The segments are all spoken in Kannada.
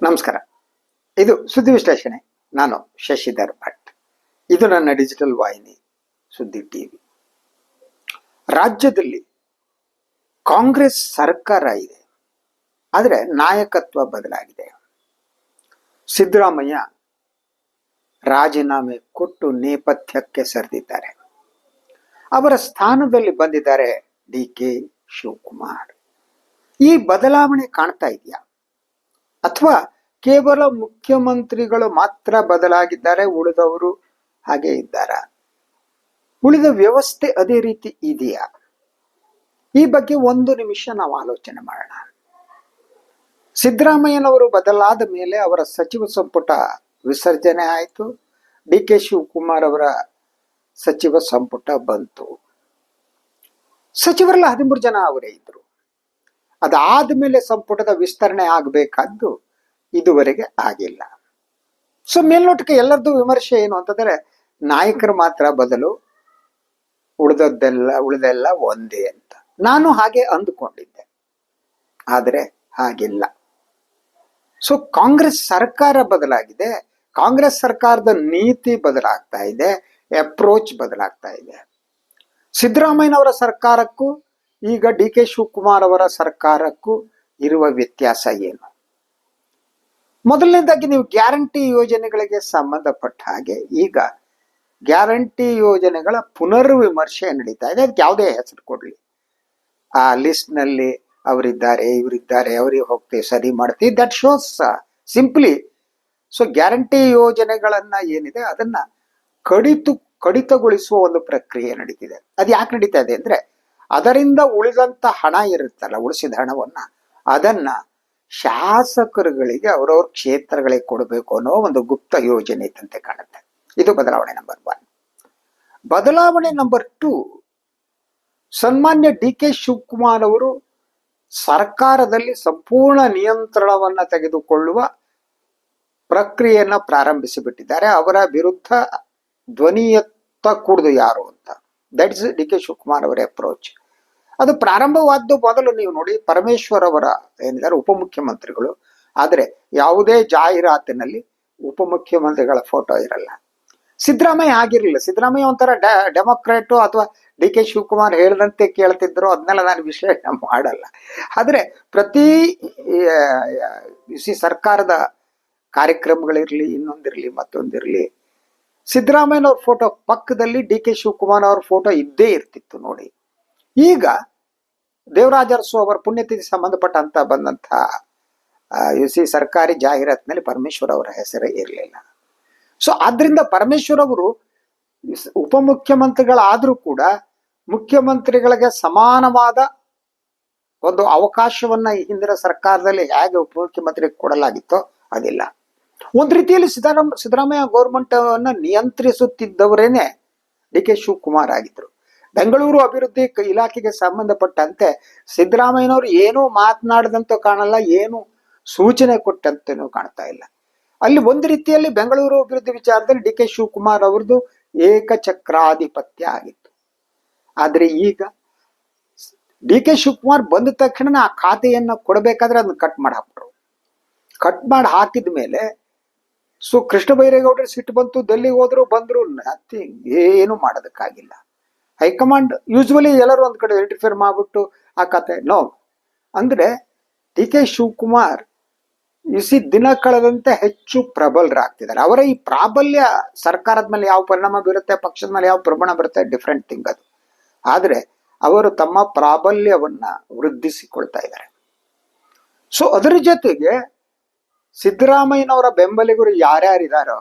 ನಮಸ್ಕಾರ. ಇದು ಸುದ್ದಿ ವಿಶ್ಲೇಷಣೆ. ನಾನು ಶಶಿಧರ್ ಭಟ್. ಇದು ನನ್ನ ಡಿಜಿಟಲ್ ವಾಹಿನಿ ಸುದ್ದಿ ಟಿವಿ. ರಾಜ್ಯದಲ್ಲಿ ಕಾಂಗ್ರೆಸ್ ಸರ್ಕಾರ ಇದೆ, ಆದರೆ ನಾಯಕತ್ವ ಬದಲಾಗಿದೆ. ಸಿದ್ದರಾಮಯ್ಯ ರಾಜೀನಾಮೆ ಕೊಟ್ಟು ನೇಪಥ್ಯಕ್ಕೆ ಸರಿದಿದ್ದಾರೆ. ಅವರ ಸ್ಥಾನದಲ್ಲಿ ಬಂದಿದ್ದಾರೆ ಡಿ.ಕೆ. ಶಿವಕುಮಾರ್. ಈ ಬದಲಾವಣೆ ಕಾಣ್ತಾ ಇದೆಯಾ, ಅಥವಾ ಕೇವಲ ಮುಖ್ಯಮಂತ್ರಿಗಳು ಮಾತ್ರ ಬದಲಾಗಿದ್ದಾರೆ, ಉಳಿದವರು ಹಾಗೆ ಇದ್ದಾರಾ? ಉಳಿದ ವ್ಯವಸ್ಥೆ ಅದೇ ರೀತಿ ಇದೆಯಾ? ಈ ಬಗ್ಗೆ ಒಂದು ನಿಮಿಷ ನಾವು ಆಲೋಚನೆ ಮಾಡೋಣ. ಸಿದ್ದರಾಮಯ್ಯನವರು ಬದಲಾದ ಮೇಲೆ ಅವರ ಸಚಿವ ಸಂಪುಟ ವಿಸರ್ಜನೆ ಆಯಿತು. ಡಿ.ಕೆ. ಶಿವಕುಮಾರ್ ಅವರ ಸಚಿವ ಸಂಪುಟ ಬಂತು. ಸಚಿವರೆಲ್ಲ 13 ಜನ ಅವರೇ ಇದ್ರು. ಅದಾದ ಮೇಲೆ ಸಂಪುಟದ ವಿಸ್ತರಣೆ ಆಗಬೇಕಾದ್ದು ಇದುವರೆಗೆ ಆಗಿಲ್ಲ. ಸೊ ಮೇಲ್ನೋಟಕ್ಕೆ ಎಲ್ಲರದ್ದು ವಿಮರ್ಶೆ ಏನು ಅಂತಂದ್ರೆ, ನಾಯಕರು ಮಾತ್ರ ಬದಲು, ಉಳಿದೆಲ್ಲ ಒಂದೇ ಅಂತ. ನಾನು ಹಾಗೆ ಅಂದುಕೊಂಡಿದ್ದೆ, ಆದರೆ ಹಾಗಿಲ್ಲ. ಸೊ ಕಾಂಗ್ರೆಸ್ ಸರ್ಕಾರ ಬದಲಾಗಿದೆ. ಕಾಂಗ್ರೆಸ್ ಸರ್ಕಾರದ ನೀತಿ ಬದಲಾಗ್ತಾ ಇದೆ, ಅಪ್ರೋಚ್ ಬದಲಾಗ್ತಾ ಇದೆ. ಸಿದ್ದರಾಮಯ್ಯನವರ ಸರ್ಕಾರಕ್ಕೂ ಈಗ ಡಿ.ಕೆ. ಶಿವಕುಮಾರ್ ಅವರ ಸರ್ಕಾರಕ್ಕೂ ಇರುವ ವ್ಯತ್ಯಾಸ ಏನು? ಮೊದಲನೇದಾಗಿ ನೀವು ಗ್ಯಾರಂಟಿ ಯೋಜನೆಗಳಿಗೆ ಸಂಬಂಧಪಟ್ಟ ಹಾಗೆ ಈಗ ಗ್ಯಾರಂಟಿ ಯೋಜನೆಗಳ ಪುನರ್ ವಿಮರ್ಶೆ ನಡೀತಾ ಇದೆ. ಅದಕ್ಕೆ ಯಾವುದೇ ಹೆಸರು ಕೊಡ್ಲಿ, ಆ ಲಿಸ್ಟ್ ನಲ್ಲಿ ಅವರಿದ್ದಾರೆ, ಇವರಿದ್ದಾರೆ, ಅವರಿಗೆ ಹೋಗ್ತೇವೆ, ಸರಿ ಮಾಡ್ತೀವಿ, that shows simply. So guarantee ಯೋಜನೆಗಳನ್ನ ಏನಿದೆ ಅದನ್ನ ಕಡಿತಗೊಳಿಸುವ ಒಂದು ಪ್ರಕ್ರಿಯೆ ನಡೀತಿದೆ. ಅದು ಯಾಕೆ ನಡೀತಾ ಇದೆ ಅಂದ್ರೆ, ಅದರಿಂದ ಉಳಿದಂತ ಹಣ ಇರುತ್ತಲ್ಲ, ಉಳಿಸಿದ ಹಣವನ್ನ ಅದನ್ನ ಶಾಸಕರುಗಳಿಗೆ ಅವರವ್ರ ಕ್ಷೇತ್ರಗಳಿಗೆ ಕೊಡಬೇಕು ಅನ್ನೋ ಒಂದು ಗುಪ್ತ ಯೋಜನೆ ಇದ್ದಂತೆ ಕಾಣುತ್ತೆ. ಇದು ಬದಲಾವಣೆ ನಂಬರ್ 1. ಬದಲಾವಣೆ ನಂಬರ್ 2, ಸನ್ಮಾನ್ಯ ಡಿ.ಕೆ. ಶಿವಕುಮಾರ್ ಅವರು ಸರ್ಕಾರದಲ್ಲಿ ಸಂಪೂರ್ಣ ನಿಯಂತ್ರಣವನ್ನ ತೆಗೆದುಕೊಳ್ಳುವ ಪ್ರಕ್ರಿಯೆಯನ್ನ ಪ್ರಾರಂಭಿಸಿಬಿಟ್ಟಿದ್ದಾರೆ. ಅವರ ವಿರುದ್ಧ ಧ್ವನಿ ಎತ್ತ ಕೂಡದು ಯಾರು ಅಂತ. That is DK. ಶಿವಕುಮಾರ್ ಅವರ ಅಪ್ರೋಚ್. ಅದು ಪ್ರಾರಂಭವಾದ್ದು ಮೊದಲು ನೀವು ನೋಡಿ, ಪರಮೇಶ್ವರ್ ಅವರ ಏನಿದ್ದಾರೆ ಉಪಮುಖ್ಯಮಂತ್ರಿಗಳು, ಆದರೆ ಯಾವುದೇ ಜಾಹೀರಾತಿನಲ್ಲಿ ಉಪಮುಖ್ಯಮಂತ್ರಿಗಳ ಫೋಟೋ ಇರಲ್ಲ. ಸಿದ್ದರಾಮಯ್ಯ ಆಗಿರಲಿಲ್ಲ. ಸಿದ್ದರಾಮಯ್ಯ ಒಂಥರ ಡೆಮೊಕ್ರೇಟು, ಅಥವಾ ಡಿ.ಕೆ. ಶಿವಕುಮಾರ್ ಹೇಳಿದಂತೆ ಕೇಳ್ತಿದ್ರು, ಅದನ್ನೆಲ್ಲ ನಾನು ವಿಶ್ಲೇಷಣೆ ಮಾಡಲ್ಲ. ಆದರೆ ಪ್ರತಿ ಸರ್ಕಾರದ ಕಾರ್ಯಕ್ರಮಗಳಿರಲಿ, ಇನ್ನೊಂದಿರಲಿ ಮತ್ತೊಂದಿರಲಿ, ಸಿದ್ದರಾಮಯ್ಯನವ್ರ ಫೋಟೋ ಪಕ್ಕದಲ್ಲಿ ಡಿ.ಕೆ. ಶಿವಕುಮಾರ್ ಅವ್ರ ಫೋಟೋ ಇದ್ದೇ ಇರ್ತಿತ್ತು ನೋಡಿ. ಈಗ ದೇವರಾಜ ಅರಸು ಅವರ ಪುಣ್ಯತಿಥಿ ಸಂಬಂಧಪಟ್ಟಂತ ಬಂದಂತ ಸರ್ಕಾರಿ ಜಾಹೀರಾತಿನಲ್ಲಿ ಪರಮೇಶ್ವರ್ ಅವರ ಹೆಸರೇ ಇರಲಿಲ್ಲ. ಸೊ ಆದ್ರಿಂದ ಪರಮೇಶ್ವರ್ ಅವರು ಉಪಮುಖ್ಯಮಂತ್ರಿಗಳಾದ್ರೂ ಕೂಡ ಮುಖ್ಯಮಂತ್ರಿಗಳಿಗೆ ಸಮಾನವಾದ ಒಂದು ಅವಕಾಶವನ್ನ ಹಿಂದಿನ ಸರ್ಕಾರದಲ್ಲಿ ಹೇಗೆ ಉಪಮುಖ್ಯಮಂತ್ರಿಗೆ ಕೊಡಲಾಗಿತ್ತೋ ಅದಿಲ್ಲ. ಒಂದ್ ರೀತಿಯಲ್ಲಿ ಸಿದ್ದರಾಮಯ್ಯ ಗೌರ್ಮೆಂಟ್ ಅನ್ನ ನಿಯಂತ್ರಿಸುತ್ತಿದ್ದವರೇನೆ ಡಿ.ಕೆ. ಶಿವಕುಮಾರ್ ಆಗಿದ್ರು. ಬೆಂಗಳೂರು ಅಭಿವೃದ್ಧಿ ಇಲಾಖೆಗೆ ಸಂಬಂಧಪಟ್ಟಂತೆ ಸಿದ್ದರಾಮಯ್ಯನವರು ಏನೂ ಮಾತನಾಡದಂತೂ ಕಾಣಲ್ಲ, ಏನು ಸೂಚನೆ ಕೊಟ್ಟಂತೆನೂ ಕಾಣ್ತಾ ಇಲ್ಲ. ಅಲ್ಲಿ ಒಂದು ರೀತಿಯಲ್ಲಿ ಬೆಂಗಳೂರು ಅಭಿವೃದ್ಧಿ ವಿಚಾರದಲ್ಲಿ ಡಿ.ಕೆ. ಶಿವಕುಮಾರ್ ಅವ್ರದ್ದು ಏಕಚಕ್ರಾಧಿಪತ್ಯ ಆಗಿತ್ತು. ಆದ್ರೆ ಈಗ ಡಿ.ಕೆ. ಶಿವಕುಮಾರ್ ಬಂದ ತಕ್ಷಣ ಆ ಖಾತೆಯನ್ನ ಕೊಡಬೇಕಾದ್ರೆ ಅದನ್ನ ಕಟ್ ಮಾಡಿ ಹಾಕ್ಬಿಟ್ರು. ಕಟ್ ಮಾಡಿ ಹಾಕಿದ ಮೇಲೆ ಸೊ ಕೃಷ್ಣ ಬೈರೇಗೌಡರು ಸಿಟ್ಟು ಬಂತು, ಡೆಲ್ಲಿಗೆ ಹೋದ್ರು, ಬಂದ್ರು, ಏನು ಮಾಡೋದಕ್ಕಾಗಿಲ್ಲ. ಹೈಕಮಾಂಡ್ ಯೂಶ್ವಲಿ ಎಲ್ಲರೂ ಒಂದ್ ಕಡೆ ಇಂಟರ್ಫಿಯರ್ ಮಾಡ್ಬಿಟ್ಟು ಆ ಕತೆ ನೋ ಅಂದ್ರೆ, ಡಿ.ಕೆ. ಶಿವಕುಮಾರ್ ದಿನ ಕಳೆದಂತೆ ಹೆಚ್ಚು ಪ್ರಬಲರಾಗ್ತಿದ್ದಾರೆ. ಅವರ ಈ ಪ್ರಾಬಲ್ಯ ಸರ್ಕಾರದ ಮೇಲೆ ಯಾವ ಪರಿಣಾಮ ಬೀರುತ್ತೆ, ಪಕ್ಷದ ಮೇಲೆ ಯಾವ ಪ್ರಮಾಣ ಬರುತ್ತೆ, ಡಿಫ್ರೆಂಟ್ ಥಿಂಗ್ ಅದು. ಆದ್ರೆ ಅವರು ತಮ್ಮ ಪ್ರಾಬಲ್ಯವನ್ನ ವೃದ್ಧಿಸಿಕೊಳ್ತಾ ಇದ್ದಾರೆ. ಸೊ ಅದರ ಜೊತೆಗೆ ಸಿದ್ದರಾಮಯ್ಯನವರ ಬೆಂಬಲಿಗರು ಯಾರ್ಯಾರಿದಾರೋ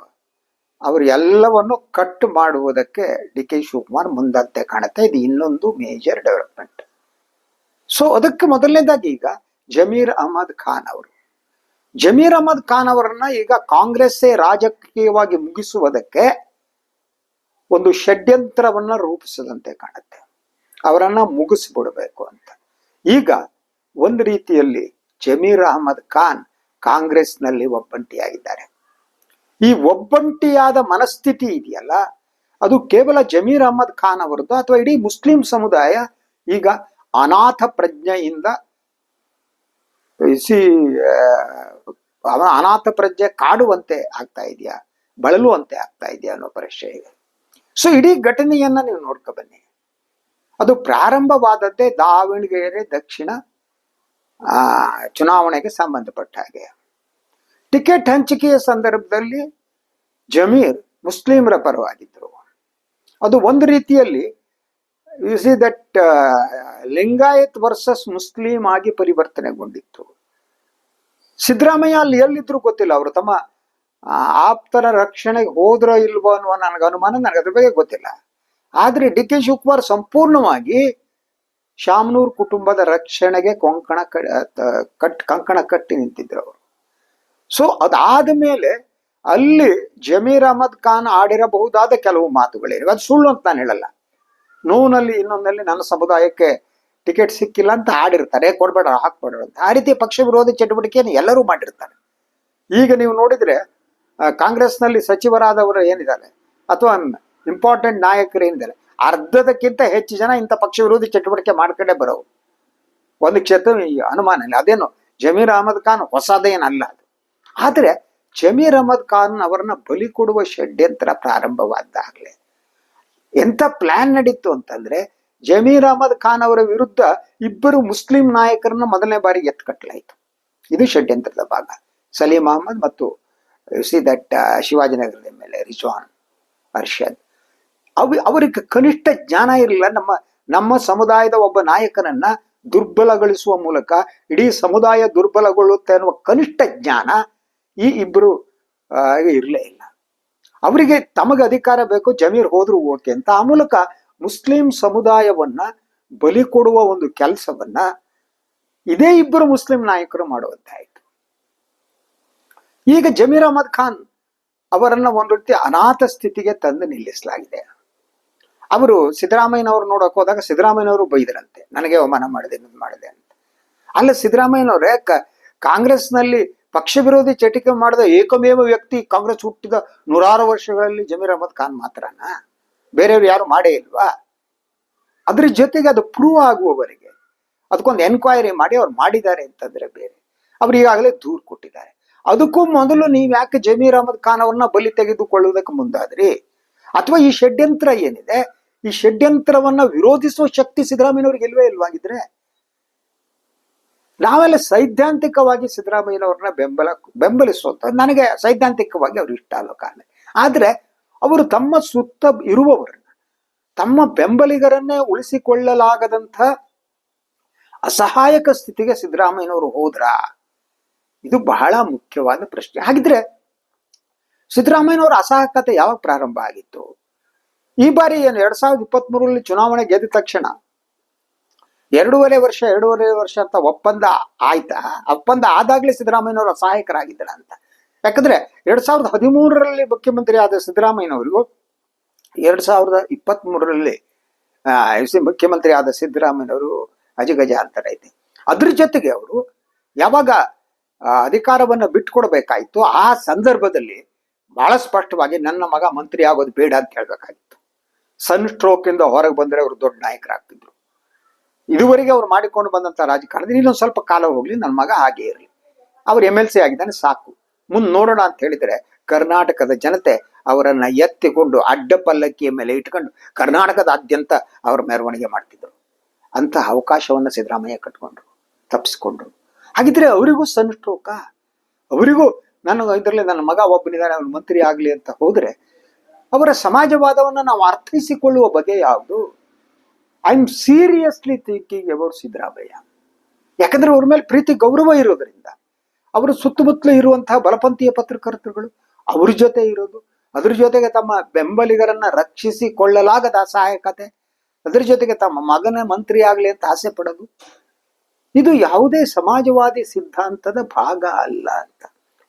ಅವರು ಎಲ್ಲವನ್ನು ಕಟ್ ಮಾಡುವುದಕ್ಕೆ ಡಿ.ಕೆ. ಶಿವಕುಮಾರ್ ಮುಂದಂತೆ ಕಾಣುತ್ತೆ. ಇದು ಇನ್ನೊಂದು ಮೇಜರ್ ಡೆವಲಪ್ಮೆಂಟ್. ಸೊ ಅದಕ್ಕೆ ಮೊದಲನೇದಾಗಿ ಈಗ ಜಮೀರ್ ಅಹಮದ್ ಖಾನ್ ಅವರನ್ನ ಈಗ ಕಾಂಗ್ರೆಸ್ಸೇ ರಾಜಕೀಯವಾಗಿ ಮುಗಿಸುವುದಕ್ಕೆ ಒಂದು ಷಡ್ಯಂತ್ರವನ್ನ ರೂಪಿಸದಂತೆ ಕಾಣುತ್ತೆ. ಅವರನ್ನ ಮುಗಿಸ್ಬಿಡ್ಬೇಕು ಅಂತ ಈಗ ಒಂದು ರೀತಿಯಲ್ಲಿ ಜಮೀರ್ ಅಹಮದ್ ಖಾನ್ ಕಾಂಗ್ರೆಸ್ನಲ್ಲಿ ಒಬ್ಬಂಟಿಯಾಗಿದ್ದಾರೆ. ಈ ಒಬ್ಬಂಟಿಯಾದ ಮನಸ್ಥಿತಿ ಇದೆಯಲ್ಲ, ಅದು ಕೇವಲ ಜಮೀರ್ ಅಹಮದ್ ಖಾನ್ ಅವರದ್ದು ಅಥವಾ ಇಡೀ ಮುಸ್ಲಿಂ ಸಮುದಾಯ ಈಗ ಅನಾಥ ಪ್ರಜ್ಞೆಯಿಂದ ಅವನ ಅನಾಥ ಪ್ರಜ್ಞೆ ಕಾಡುವಂತೆ ಆಗ್ತಾ ಇದೆಯಾ, ಬಳಲುವಂತೆ ಆಗ್ತಾ ಇದೆಯಾ ಅನ್ನೋ ಪ್ರಶ್ನೆ ಇದೆ. ಸೊ ಇಡೀ ಘಟನೆಯನ್ನ ನೀವು ನೋಡ್ಕೊ ಬನ್ನಿ. ಅದು ಪ್ರಾರಂಭವಾದದ್ದೇ ದಾವಣಗೆರೆ ದಕ್ಷಿಣ ಚುನಾವಣೆಗೆ ಸಂಬಂಧಪಟ್ಟ ಹಾಗೆ. ಟಿಕೆಟ್ ಹಂಚಿಕೆಯ ಸಂದರ್ಭದಲ್ಲಿ ಜಮೀರ್ ಮುಸ್ಲಿಮರ ಪರವಾಗಿದ್ದರು. ಅದು ಒಂದು ರೀತಿಯಲ್ಲಿ U see that Lingayat versus Muslim ಆಗಿ ಪರಿವರ್ತನೆಗೊಂಡಿತ್ತು. ಸಿದ್ದರಾಮಯ್ಯ ಅಲ್ಲಿ ಎಲ್ಲಿದ್ರು ಗೊತ್ತಿಲ್ಲ, ಅವರು ತಮ್ಮ ಆಪ್ತರ ರಕ್ಷಣೆಗೆ ಹೋದ್ರೋ ಇಲ್ವೋ ಅನ್ನುವ ನನಗೆ ಅನುಮಾನ, ನನಗೆ ಅದ್ರ ಬಗ್ಗೆ ಗೊತ್ತಿಲ್ಲ. ಆದ್ರೆ ಡಿ ಕೆ ಶಿವಕುಮಾರ್ ಸಂಪೂರ್ಣವಾಗಿ ಶಾಮನೂರ್ ಕುಟುಂಬದ ರಕ್ಷಣೆಗೆ ಕಂಕಣ ಕಟ್ಟಿ ನಿಂತಿದ್ರು ಅವರು. ಸೊ ಅದಾದ ಮೇಲೆ ಅಲ್ಲಿ ಜಮೀರ್ ಅಹಮದ್ ಖಾನ್ ಆಡಿರಬಹುದಾದ ಕೆಲವು ಮಾತುಗಳೇನಿವೆ, ಅದು ಸುಳ್ಳು ಅಂತ ನಾನು ಹೇಳಲ್ಲ. ನೋವಿನಲ್ಲಿ ಇನ್ನೊಂದಲ್ಲಿ ನನ್ನ ಸಮುದಾಯಕ್ಕೆ ಟಿಕೆಟ್ ಸಿಕ್ಕಿಲ್ಲ ಅಂತ ಆಡಿರ್ತಾರೆ, ಕೊಡ್ಬೇಡ ಹಾಕ್ಬೇಡ ಅಂತ. ಆ ರೀತಿ ಪಕ್ಷ ವಿರೋಧಿ ಚಟುವಟಿಕೆಯನ್ನು ಎಲ್ಲರೂ ಮಾಡಿರ್ತಾರೆ. ಈಗ ನೀವು ನೋಡಿದ್ರೆ ಕಾಂಗ್ರೆಸ್ನಲ್ಲಿ ಸಚಿವರಾದವರು ಏನಿದ್ದಾರೆ ಅಥವಾ ಇಂಪಾರ್ಟೆಂಟ್ ನಾಯಕರು ಏನಿದ್ದಾರೆ, ಅರ್ಧದಕ್ಕಿಂತ ಹೆಚ್ಚು ಜನ ಇಂಥ ಪಕ್ಷ ವಿರೋಧಿ ಚಟುವಟಿಕೆ ಮಾಡ್ಕೊಂಡೇ ಬರೋವು. ಒಂದು ಕ್ಷೇತ್ರ ಅನುಮಾನ ಇಲ್ಲ. ಅದೇನು ಜಮೀರ್ ಅಹಮದ್ ಖಾನ್ ಹೊಸದೇನಲ್ಲ ಅದು. ಆದ್ರೆ ಜಮೀರ್ ಅಹಮದ್ ಖಾನ್ ಅವರನ್ನ ಬಲಿ ಕೊಡುವ ಷಡ್ಯಂತ್ರ ಪ್ರಾರಂಭವಾದಾಗಲೇ ಎಂತ ಪ್ಲಾನ್ ನಡೀತು ಅಂತಂದ್ರೆ, ಜಮೀರ್ ಅಹಮದ್ ಖಾನ್ ಅವರ ವಿರುದ್ಧ ಇಬ್ಬರು ಮುಸ್ಲಿಂ ನಾಯಕರನ್ನ ಮೊದಲನೇ ಬಾರಿ ಎತ್ಕಟ್ಟಲಾಯಿತು. ಇದು ಷಡ್ಯಂತ್ರದ ಭಾಗ. ಸಲೀಂ ಅಹಮದ್ ಮತ್ತು ಸಿ ದಟ್ ಶಿವಾಜಿನಗರದ ಮೇಲೆ ರಿಜ್ವಾನ್ ಅರ್ಷದ್. ಅವರಿಗೆ ಕನಿಷ್ಠ ಜ್ಞಾನ ಇರಲಿಲ್ಲ. ನಮ್ಮ ಸಮುದಾಯದ ಒಬ್ಬ ನಾಯಕನನ್ನ ದುರ್ಬಲಗೊಳಿಸುವ ಮೂಲಕ ಇಡೀ ಸಮುದಾಯ ದುರ್ಬಲಗೊಳ್ಳುತ್ತೆ ಅನ್ನುವ ಕನಿಷ್ಠ ಜ್ಞಾನ ಈ ಇಬ್ಬರು ಇರಲೇ ಇಲ್ಲ. ಅವರಿಗೆ ತಮಗೆ ಅಧಿಕಾರ ಬೇಕು, ಜಮೀರ್ ಹೋದ್ರು ಓಕೆ ಅಂತ ಆ ಮೂಲಕ ಮುಸ್ಲಿಂ ಸಮುದಾಯವನ್ನ ಬಲಿ ಕೊಡುವ ಒಂದು ಕೆಲಸವನ್ನ ಇದೇ ಇಬ್ಬರು ಮುಸ್ಲಿಂ ನಾಯಕರು ಮಾಡುವಂತಾಯ್ತು. ಈಗ ಜಮೀರ್ ಅಹಮದ್ ಖಾನ್ ಅವರನ್ನ ಒಂದು ರೀತಿ ಅನಾಥ ಸ್ಥಿತಿಗೆ ತಂದು ನಿಲ್ಲಿಸಲಾಗಿದೆ. ಅವರು ಸಿದ್ದರಾಮಯ್ಯನವರು ನೋಡಕ್ ಹೋದಾಗ ಸಿದ್ದರಾಮಯ್ಯನವರು ಬೈದರಂತೆ, ನನಗೆ ಅವಮಾನ ಮಾಡಿದೆ ಅಂತ. ಅಲ್ಲ, ಸಿದ್ದರಾಮಯ್ಯನವರೇ ಕಾಂಗ್ರೆಸ್ನಲ್ಲಿ ಪಕ್ಷ ವಿರೋಧಿ ಚಟಿಕೆ ಮಾಡಿದ ಏಕಮೇವ ವ್ಯಕ್ತಿ ಕಾಂಗ್ರೆಸ್ ಹುಟ್ಟಿದ 100 ವರ್ಷಗಳಲ್ಲಿ ಜಮೀರ್ ಅಹಮದ್ ಖಾನ್ ಮಾತ್ರನಾ? ಬೇರೆಯವ್ರು ಯಾರು ಮಾಡೇ ಇಲ್ವಾ? ಅದ್ರ ಜೊತೆಗೆ ಅದು ಪ್ರೂವ್ ಆಗುವವರೆಗೆ ಅದಕ್ಕೊಂದು ಎನ್ಕ್ವೈರಿ ಮಾಡಿ ಅವ್ರು ಮಾಡಿದ್ದಾರೆ ಅಂತಂದ್ರೆ ಬೇರೆ. ಅವ್ರು ಈಗಾಗಲೇ ದೂರು ಕೊಟ್ಟಿದ್ದಾರೆ. ಅದಕ್ಕೂ ಮೊದಲು ನೀವ್ ಯಾಕೆ ಜಮೀರ್ ಅಹಮದ್ ಖಾನ್ ಅವ್ರನ್ನ ಬಲಿ ತೆಗೆದುಕೊಳ್ಳುವುದಕ್ಕೆ ಮುಂದಾದ್ರಿ? ಅಥವಾ ಈ ಷಡ್ಯಂತ್ರ ಏನಿದೆ, ಈ ಷಡ್ಯಂತ್ರವನ್ನ ವಿರೋಧಿಸುವ ಶಕ್ತಿ ಸಿದ್ದರಾಮಯ್ಯನವ್ರಿಗೆ ಇಲ್ವೇ ಇಲ್ವಾಗಿದ್ರೆ? ನಾವೆಲ್ಲ ಸೈದ್ಧಾಂತಿಕವಾಗಿ ಸಿದ್ದರಾಮಯ್ಯನವ್ರನ್ನ ಬೆಂಬಲಿಸುವಂತ, ನನಗೆ ಸೈದ್ಧಾಂತಿಕವಾಗಿ ಅವ್ರು ಇಷ್ಟ ಅಲ್ಲ ಕಾರಣ. ಆದ್ರೆ ಅವರು ತಮ್ಮ ಸುತ್ತ ಇರುವವರನ್ನ, ತಮ್ಮ ಬೆಂಬಲಿಗರನ್ನೇ ಉಳಿಸಿಕೊಳ್ಳಲಾಗದಂಥ ಅಸಹಾಯಕ ಸ್ಥಿತಿಗೆ ಸಿದ್ದರಾಮಯ್ಯನವರು ಹೋದ್ರ? ಇದು ಬಹಳ ಮುಖ್ಯವಾದ ಪ್ರಶ್ನೆ. ಹಾಗಿದ್ರೆ ಸಿದ್ದರಾಮಯ್ಯನವರ ಅಸಹಾಯಕತೆ ಯಾವಾಗ ಪ್ರಾರಂಭ ಆಗಿತ್ತು? ಈ ಬಾರಿ ಏನು 2023ರಲ್ಲಿ ಚುನಾವಣೆ ಗೆದ್ದ ತಕ್ಷಣ 2.5 ವರ್ಷ ಅಂತ ಒಪ್ಪಂದ ಆಯ್ತಾ? ಒಪ್ಪಂದ ಆದಾಗ್ಲೇ ಸಿದ್ದರಾಮಯ್ಯನವರು ಅಸಹಾಯಕರಾಗಿದ್ದಾರ ಅಂತ. ಯಾಕಂದ್ರೆ 2013ರಲ್ಲಿ ಮುಖ್ಯಮಂತ್ರಿ ಆದ ಸಿದ್ದರಾಮಯ್ಯನವರಿಗೂ 2023ರಲ್ಲಿ ಮುಖ್ಯಮಂತ್ರಿ ಆದ ಸಿದ್ದರಾಮಯ್ಯನವರು ಅಜಗಜ ಅಂತರ ಐತೆ. ಅದ್ರ ಜೊತೆಗೆ ಅವರು ಯಾವಾಗ ಅಧಿಕಾರವನ್ನ ಬಿಟ್ಕೊಡ್ಬೇಕಾಯ್ತು ಆ ಸಂದರ್ಭದಲ್ಲಿ ಬಹಳ ಸ್ಪಷ್ಟವಾಗಿ ನನ್ನ ಮಗ ಮಂತ್ರಿ ಆಗೋದು ಬೇಡ ಅಂತ ಹೇಳ್ಬೇಕಾಗಿತ್ತು. ಸನ್ ಸ್ಟ್ರೋಕ್ ಇಂದ ಹೊರಗೆ ಬಂದ್ರೆ ಅವರು ದೊಡ್ಡ ನಾಯಕರಾಗ್ತಿದ್ರು. ಇದುವರೆಗೆ ಅವ್ರು ಮಾಡಿಕೊಂಡು ಬಂದಂತ ರಾಜಕಾರಣದಲ್ಲಿ ಇನ್ನೊಂದು ಸ್ವಲ್ಪ ಕಾಲ ಹೋಗ್ಲಿ, ನನ್ನ ಮಗ ಹಾಗೆ ಇರಲಿ, ಅವ್ರು MLC ಆಗಿದ್ದಾನೆ ಸಾಕು, ಮುಂದೆ ನೋಡೋಣ ಅಂತ ಹೇಳಿದ್ರೆ ಕರ್ನಾಟಕದ ಜನತೆ ಅವರನ್ನ ಎತ್ತಿಕೊಂಡು ಅಡ್ಡ ಪಲ್ಲಕ್ಕಿಯ ಮೇಲೆ ಇಟ್ಕೊಂಡು ಕರ್ನಾಟಕದಾದ್ಯಂತ ಅವ್ರ ಮೆರವಣಿಗೆ ಮಾಡ್ತಿದ್ರು. ಅಂತ ಅವಕಾಶವನ್ನ ಸಿದ್ದರಾಮಯ್ಯ ತಪ್ಪಿಸ್ಕೊಂಡ್ರು. ಹಾಗಿದ್ರೆ ಅವರಿಗೂ ಸನ್ ಸ್ಟ್ರೋಕ? ಅವರಿಗೂ ಇದರಲ್ಲಿ ನನ್ನ ಮಗ ಒಬ್ಬನಿದ್ದಾನೆ ಅವನು ಮಂತ್ರಿ ಆಗ್ಲಿ ಅಂತ ಹೋದ್ರೆ ಅವರ ಸಮಾಜವಾದವನ್ನ ನಾವು ಅರ್ಥೈಸಿಕೊಳ್ಳುವ ಬಗೆ ಯಾವುದು? I am seriously thinking about Siddaramaiah. ಯಾಕಂದ್ರೆ ಅವ್ರ ಮೇಲೆ ಪ್ರೀತಿ ಗೌರವ ಇರೋದ್ರಿಂದ, ಅವರು ಸುತ್ತಮುತ್ತಲು ಇರುವಂತಹ ಬಲಪಂಥೀಯ ಪತ್ರಕರ್ತರುಗಳು ಅವ್ರ ಜೊತೆ ಇರೋದು, ಅದ್ರ ಜೊತೆಗೆ ತಮ್ಮ ಬೆಂಬಲಿಗರನ್ನ ರಕ್ಷಿಸಿಕೊಳ್ಳಲಾಗದ ಅಸಹಾಯಕತೆ, ಅದ್ರ ಜೊತೆಗೆ ತಮ್ಮ ಮಗನ ಮಂತ್ರಿ ಆಗ್ಲಿ ಅಂತ ಆಸೆ ಪಡೋದು, ಇದು ಯಾವುದೇ ಸಮಾಜವಾದಿ ಸಿದ್ಧಾಂತದ ಭಾಗ ಅಲ್ಲ ಅಂತ.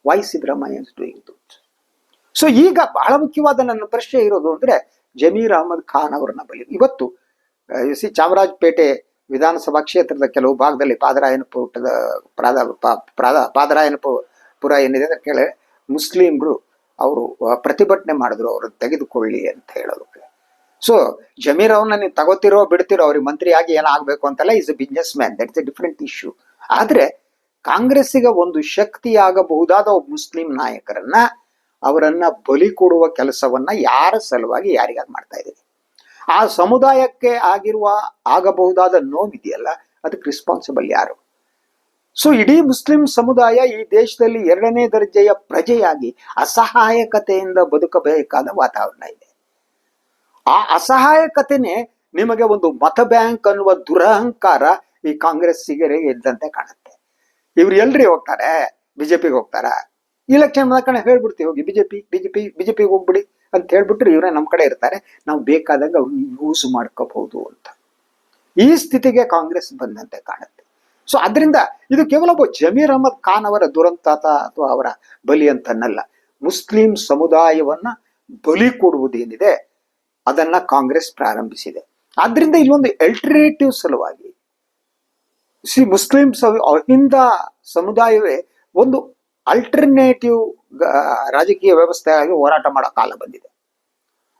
Why Siddaramaiah is doing that? So ಈಗ ಬಹಳ ಮುಖ್ಯವಾದ ನನ್ನ ಪ್ರಶ್ನೆ ಇರೋದು ಅಂದ್ರೆ ಜಮೀರ್ ಅಹಮದ್ ಖಾನ್ ಅವರನ್ನ ಬಲಿ. ಇವತ್ತು ಚಾಮರಾಜಪೇಟೆ ವಿಧಾನಸಭಾ ಕ್ಷೇತ್ರದ ಕೆಲವು ಭಾಗದಲ್ಲಿ ಪಾದರಾಯನಪುರ ಏನಿದೆ ಅಂತ ಕೇಳಿ ಮುಸ್ಲಿಮ್ರು ಅವರು ಪ್ರತಿಭಟನೆ ಮಾಡಿದ್ರು, ಅವ್ರನ್ನ ತೆಗೆದುಕೊಳ್ಳಿ ಅಂತ ಹೇಳೋದಕ್ಕೆ. ಸೊ ಜಮೀರ್ ಅವ್ರನ್ನ ನೀವು ತಗೋತಿರೋ ಬಿಡ್ತಿರೋ, ಅವ್ರಿಗೆ ಮಂತ್ರಿ ಆಗಿ ಏನಾಗಬೇಕು ಅಂತಲ್ಲ, is A business man, that's A different issue. ಆದ್ರೆ ಕಾಂಗ್ರೆಸ್ಸಿಗೆ ಒಂದು ಶಕ್ತಿಯಾಗಬಹುದಾದ ಒಬ್ಬ ಮುಸ್ಲಿಂ ನಾಯಕರನ್ನ ಅವರನ್ನ ಬಲಿ ಕೊಡುವ ಕೆಲಸವನ್ನ ಯಾರ ಸಲುವಾಗಿ ಯಾರಿಗಾಗಿ ಮಾಡ್ತಾ ಇದ್ದೀವಿ? ಆ ಸಮುದಾಯಕ್ಕೆ ಆಗಬಹುದಾದ ನೋವಿದೆಯಲ್ಲ, ಅದಕ್ಕೆ ರಿಸ್ಪಾನ್ಸಿಬಲ್ ಯಾರು? ಸೊ ಇಡೀ ಮುಸ್ಲಿಂ ಸಮುದಾಯ ಈ ದೇಶದಲ್ಲಿ 2ನೇ ದರ್ಜೆಯ ಪ್ರಜೆಯಾಗಿ ಅಸಹಾಯಕತೆಯಿಂದ ಬದುಕಬೇಕಾದ ವಾತಾವರಣ ಇದೆ. ಆ ಅಸಹಾಯಕತೆನೇ ನಿಮಗೆ ಒಂದು ಮತ ಬ್ಯಾಂಕ್ ಅನ್ನುವ ದುರಹಂಕಾರ ಈ ಕಾಂಗ್ರೆಸ್ಸಿಗೆ ಇದ್ದಂತೆ ಕಾಣುತ್ತೆ. ಇವ್ರು ಎಲ್ರಿ ಹೋಗ್ತಾರೆ? ಬಿಜೆಪಿಗೆ ಹೋಗ್ತಾರ? ಇಲೆಕ್ಷನ್ ಕಡೆ ಹೇಳ್ಬಿಡ್ತೀವಿ, ಹೋಗಿ ಬಿಜೆಪಿಗೆ ಹೋಗ್ಬಿಡಿ ಅಂತ ಹೇಳ್ಬಿಟ್ರೆ ಇವರೇ ನಮ್ಮ ಕಡೆ ಇರ್ತಾರೆ, ನಾವು ಬೇಕಾದಾಗ ಅವ್ರನ್ನ ಯೂಸ್ ಮಾಡ್ಕೋಬಹುದು ಅಂತ ಈ ಸ್ಥಿತಿಗೆ ಕಾಂಗ್ರೆಸ್ ಬಂದಂತೆ ಕಾಣುತ್ತೆ. ಸೊ ಅದರಿಂದ ಇದು ಕೇವಲ ಒಬ್ಬ ಜಮೀರ್ ಅಹಮದ್ ಖಾನ್ ಅವರ ದುರಂತ ಅಥವಾ ಅವರ ಬಲಿ ಅಂತನ್ನಲ್ಲ. ಮುಸ್ಲಿಂ ಸಮುದಾಯವನ್ನ ಬಲಿ ಕೊಡುವುದೇನಿದೆ ಅದನ್ನ ಕಾಂಗ್ರೆಸ್ ಪ್ರಾರಂಭಿಸಿದೆ. ಆದ್ರಿಂದ ಇಲ್ಲೊಂದು ಅಲ್ಟರ್ನೇಟಿವ್ ಸಲುವಾಗಿ ಮುಸ್ಲಿಂ ಅಹಿಂದ ಸಮುದಾಯವೇ ಒಂದು ಅಲ್ಟರ್ನೇಟಿವ್ ರಾಜಕೀಯ ವ್ಯವಸ್ಥೆಯಾಗಿ ಹೋರಾಟ ಮಾಡೋ ಕಾಲ ಬಂದಿದೆ.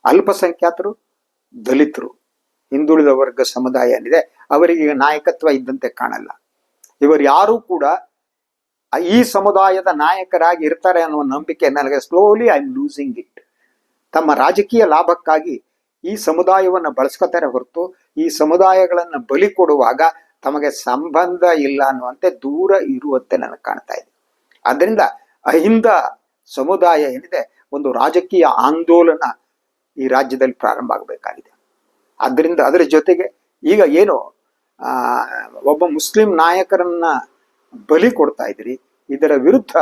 ಅಲ್ಪಸಂಖ್ಯಾತರು, ದಲಿತರು, ಹಿಂದುಳಿದ ವರ್ಗ ಸಮುದಾಯ ಏನಿದೆ ಅವರಿಗೆ ನಾಯಕತ್ವ ಇದ್ದಂತೆ ಕಾಣಲ್ಲ. ಇವರು ಯಾರು ಕೂಡ ಈ ಸಮುದಾಯದ ನಾಯಕರಾಗಿ ಇರ್ತಾರೆ ಅನ್ನುವ ನಂಬಿಕೆ ನನಗೆ slowly I am losing it. ತಮ್ಮ ರಾಜಕೀಯ ಲಾಭಕ್ಕಾಗಿ ಈ ಸಮುದಾಯವನ್ನ ಬಳಸ್ಕೊತಾರೆ ಹೊರತು ಈ ಸಮುದಾಯಗಳನ್ನ ಬಲಿ ಕೊಡುವಾಗ ತಮಗೆ ಸಂಬಂಧ ಇಲ್ಲ ಅನ್ನುವಂತೆ ದೂರ ಇರುವಂತೆ ನನಗೆ ಕಾಣ್ತಾ ಇದೆ. ಅದರಿಂದ ಅಹಿಂದ ಸಮುದಾಯ ಏನಿದೆ ಒಂದು ರಾಜಕೀಯ ಆಂದೋಲನ ಈ ರಾಜ್ಯದಲ್ಲಿ ಪ್ರಾರಂಭ ಆಗಬೇಕಾಗಿದೆ. ಅದರಿಂದ ಅದರ ಜೊತೆಗೆ ಈಗ ಏನು ಒಬ್ಬ ಮುಸ್ಲಿಂ ನಾಯಕರನ್ನ ಬಲಿ ಕೊಡ್ತಾ ಇದ್ರಿ, ಇದರ ವಿರುದ್ಧ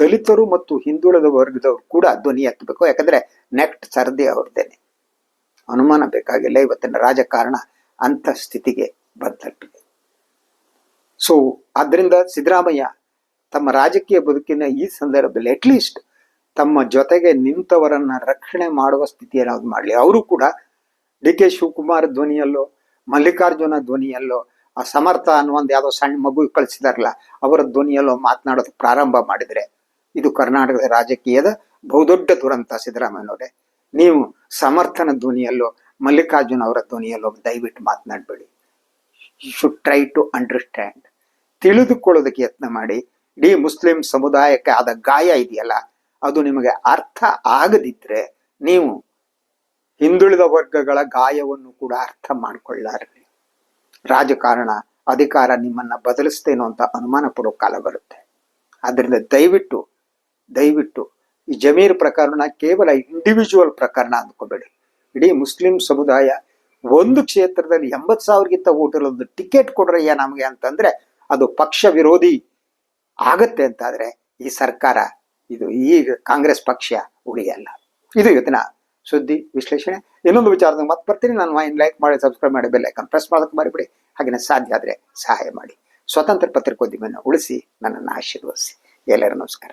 ದಲಿತರು ಮತ್ತು ಹಿಂದುಳಿದ ವರ್ಗದವರು ಕೂಡ ಧ್ವನಿ ಎತ್ತಬೇಕು. ಯಾಕಂದ್ರೆ ನೆಕ್ಸ್ಟ್ ಸರ್ದಿ ಅವ್ರದ್ದೇನೆ, ಅನುಮಾನ ಬೇಕಾಗಿಲ್ಲ. ಇವತ್ತಿನ ರಾಜಕಾರಣ ಅಂತ ಸ್ಥಿತಿಗೆ ಬಂತಟ್ಟಿದೆ. ಸೊ ಆದ್ರಿಂದ ಸಿದ್ದರಾಮಯ್ಯ ತಮ್ಮ ರಾಜಕೀಯ ಬದುಕಿನ ಈ ಸಂದರ್ಭದಲ್ಲಿ ಅಟ್ಲೀಸ್ಟ್ ತಮ್ಮ ಜೊತೆಗೆ ನಿಂತವರನ್ನ ರಕ್ಷಣೆ ಮಾಡುವ ಸ್ಥಿತಿಯನ್ನು ಮಾಡಲಿ. ಅವರು ಕೂಡ ಡಿ ಕೆ ಶಿವಕುಮಾರ್ ಧ್ವನಿಯಲ್ಲೋ, ಮಲ್ಲಿಕಾರ್ಜುನ ಧ್ವನಿಯಲ್ಲೋ, ಆ ಸಮರ್ಥ ಅನ್ನುವಂದು ಯಾವುದೋ ಸಣ್ಣ ಮಗು ಕಳಿಸಿದಾರಲ್ಲ ಅವರ ಧ್ವನಿಯಲ್ಲೋ ಮಾತನಾಡೋದು ಪ್ರಾರಂಭ ಮಾಡಿದ್ರೆ ಇದು ಕರ್ನಾಟಕದ ರಾಜಕೀಯದ ಬಹುದೊಡ್ಡ ದುರಂತ. ಸಿದ್ದರಾಮಯ್ಯನವರೇ, ನೀವು ಸಮರ್ಥನ ಧ್ವನಿಯಲ್ಲೋ ಮಲ್ಲಿಕಾರ್ಜುನ ಅವರ ಧ್ವನಿಯಲ್ಲೋ ದಯವಿಟ್ಟು ಮಾತನಾಡಬೇಡಿ. You should try to understand, ತಿಳಿದುಕೊಳ್ಳೋದಕ್ಕೆ ಯತ್ನ ಮಾಡಿ. ಇಡೀ ಮುಸ್ಲಿಂ ಸಮುದಾಯಕ್ಕೆ ಆದ ಗಾಯ ಇದೆಯಲ್ಲ ಅದು ನಿಮಗೆ ಅರ್ಥ ಆಗದಿದ್ರೆ ನೀವು ಹಿಂದುಳಿದ ವರ್ಗಗಳ ಗಾಯವನ್ನು ಕೂಡ ಅರ್ಥ ಮಾಡ್ಕೊಳ್ಳಾರ್ರಿ. ರಾಜಕಾರಣ ಅಧಿಕಾರ ನಿಮ್ಮನ್ನ ಬದಲಿಸ್ತೇನೋ ಅಂತ ಅನುಮಾನ ಪಡೋ ಕಾಲ ಬರುತ್ತೆ. ಆದ್ರಿಂದ ದಯವಿಟ್ಟು ಈ ಜಮೀರ್ ಪ್ರಕರಣ ಕೇವಲ ಇಂಡಿವಿಜುವಲ್ ಪ್ರಕರಣ ಅಂದ್ಕೋಬೇಡಿ. ಇಡೀ ಮುಸ್ಲಿಂ ಸಮುದಾಯ ಒಂದು ಕ್ಷೇತ್ರದಲ್ಲಿ 80,000ಗಿಂತ ಓಟಲ್ಲಿ ಒಂದು ಟಿಕೆಟ್ ಕೊಡ್ರಯ್ಯ ನಮಗೆ ಅಂತಂದ್ರೆ ಅದು ಪಕ್ಷ ವಿರೋಧಿ ಆಗತ್ತೆ ಅಂತಾದ್ರೆ ಈ ಸರ್ಕಾರ, ಇದು ಈಗ ಕಾಂಗ್ರೆಸ್ ಪಕ್ಷ ಉಳಿಯಲ್ಲ. ಇದು ಇವತ್ತಿನ ಸುದ್ದಿ ವಿಶ್ಲೇಷಣೆ. ಇನ್ನೊಂದು ವಿಚಾರದಾಗ ಮತ್ತೆ ಬರ್ತೀನಿ. ನಾನು ಲೈಕ್ ಮಾಡಿ, ಸಬ್ಸ್ಕ್ರೈಬ್ ಮಾಡಿ, ಬೆಲ್ ಐಕಾನ್ ಪ್ರೆಸ್ ಮಾಡೋದಕ್ಕೆ ಮರಿಬೇಡಿ. ಹಾಗೆಯೇ ಸಾಧ್ಯ ಆದ್ರೆ ಸಹಾಯ ಮಾಡಿ. ಸ್ವತಂತ್ರ ಪತ್ರಿಕೋದ್ಯಮವನ್ನು ಉಳಿಸಿ, ನನ್ನನ್ನು ಆಶೀರ್ವದಿಸಿ. ಎಲ್ಲರೂ ನಮಸ್ಕಾರ.